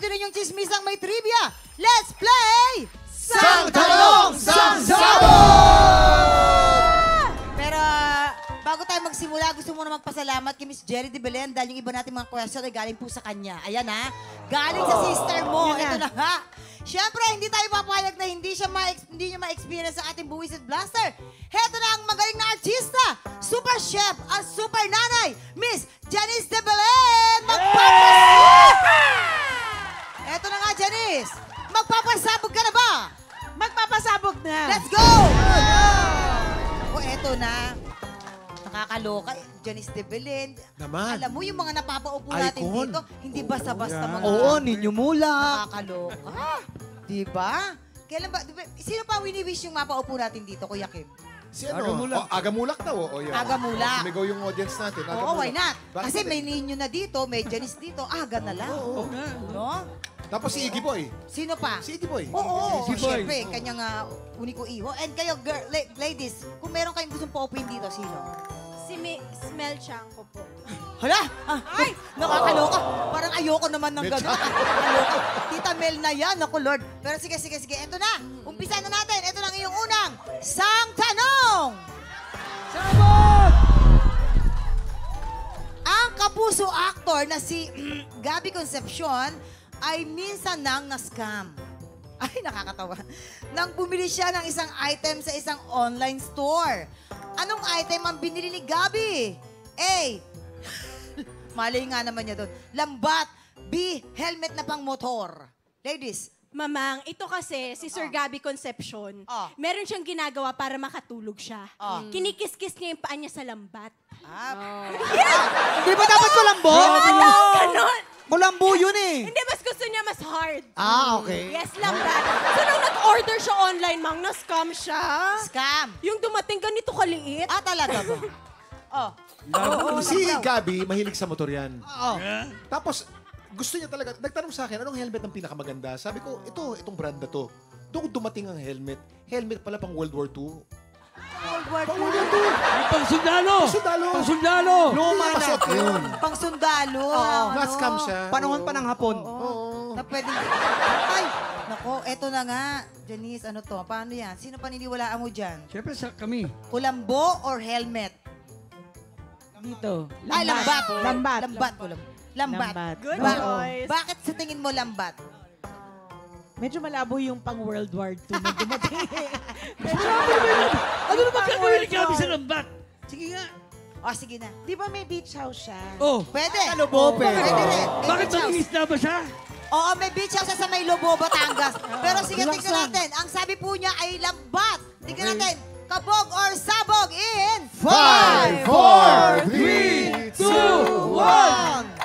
rin yung chismisang may trivia. Let's play! Sang Tanong, Sang Sabog! Pero bago tayo magsimula, gusto muna magpasalamat kay Miss Jerry de Belen dahil yung iba nating mga question ay galing po sa kanya. Ayan ha, galing sa sister mo. Ito na ha. Siyempre, hindi tayo papayag na hindi niya ma-experience sa ating buwis at blaster. Heto na ang magaling na artista, super chef, at super nanay, Miss Janice de Belen! Eto na nga, Janice. Magpapasabog ka na ba? Magpapasabog na. Let's go! O, eto na. Nakakaloka. Janice de Belen. Naman. Alam mo, yung mga napapaupo natin Icon. dito, hindi basta-basta mga... Oo, ninyo mula. Nakakaloka. Diba? Kailan ba? Sino pa wini-wish yung mapaupo natin dito, Kuya Kim? Si ano? Agamulak daw. O, yan. Agamulak. Sumigaw yung audience natin. Oo, why not? Bakit Kasi hindi? may ninyo na dito, may Janice dito, aga na lang. Oo. No? Tapos si Iggy Boy. Sino pa? Si Iggy Boy. Oo, Si Boy. syempre, kanyang uniko iho. And kayo, ladies, kung meron kayong gustong paupuin dito, sino? Si Smell Chanko po. Hala! Ay! Nakakaloka. Parang ayoko naman ng gano'n. Nakakaloka. Tita Mel na yan. Naku, Lord. Pero sige. Ito na. Umpisa na natin. Ito lang iyong unang Sang Tanong! Sabot! Ang kapuso actor na si Gabby Concepcion ay minsan nang na-scam. Ay, nakakatawa. Nang bumili siya ng isang item sa isang online store. Anong item ang binili ni Gabby? A. Mali nga naman niya doon. Lambat. B. Helmet na pang motor. Ladies. Mamang, ito kasi si Sir Gabby Concepcion, meron siyang ginagawa para makatulog siya. Kinikis-kis niya yung paa niya sa lambat. Di ba dapat kulambo? Ganon! Kulambo yun eh. Hindi, mas gusto niya mas hard. Okay. Yes, lambat. So nung nag-order siya online, Mang, na-scam siya. Scam. Yung dumating ganito kaliit. Talaga ba? Si Gabby, mahilig sa motor yan. Oo. Tapos, gusto niya talaga, nagtanong sa akin, anong helmet ang pinakamaganda? Sabi ko, itong brand na to. Doon dumating ang helmet. Helmet pala pang World War II. Pang World War II. Pang sundalo. Pang sundalo. Luma na. Yun. Pang sundalo. Na-scam siya. Panahon pa ng hapon. Oo. Na pwedeng... Ay! Nako, eto na nga. Janice, ano to? Paano yan? Sino paniniwalaan mo dyan? Siyempre sa kami. Kulambo or helmet? Dito. Ay, lambat. Lambat. Lambat. Good Ba- choice. Bakit sa tingin mo lambat? Medyo malabo yung pang World War II na dumating. Ano naman gagawin ni Gabby sa lambat? Sige nga. Sige na. Di ba may beach house siya? Oh. Pwede. Lobo, Pwede rin. May Bakit beach house. malinis na ba siya? Oo, may beach house sa may Lobo, Batangas. Pero sige, tingnan natin. Ang sabi po niya ay lambat. Tingnan natin. Kabog or sabog in 5, 4, 3, 2, 1.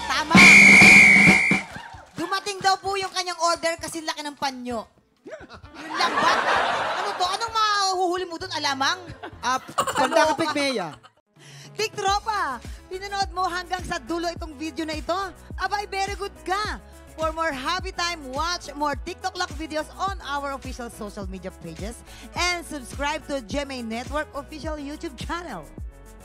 Tama. Dumating daw po yung kanyang order kasi laki ng panyo. Yung lambat. Ano to? Anong mahuhuli mo doon? Alamang? Panda ka pigmeya. Big Tropa, pinanood mo hanggang sa dulo itong video na ito? Abay, very good ka. For more happy time, watch more TikTok Lock videos on our official social media pages and subscribe to GMA Network official YouTube channel.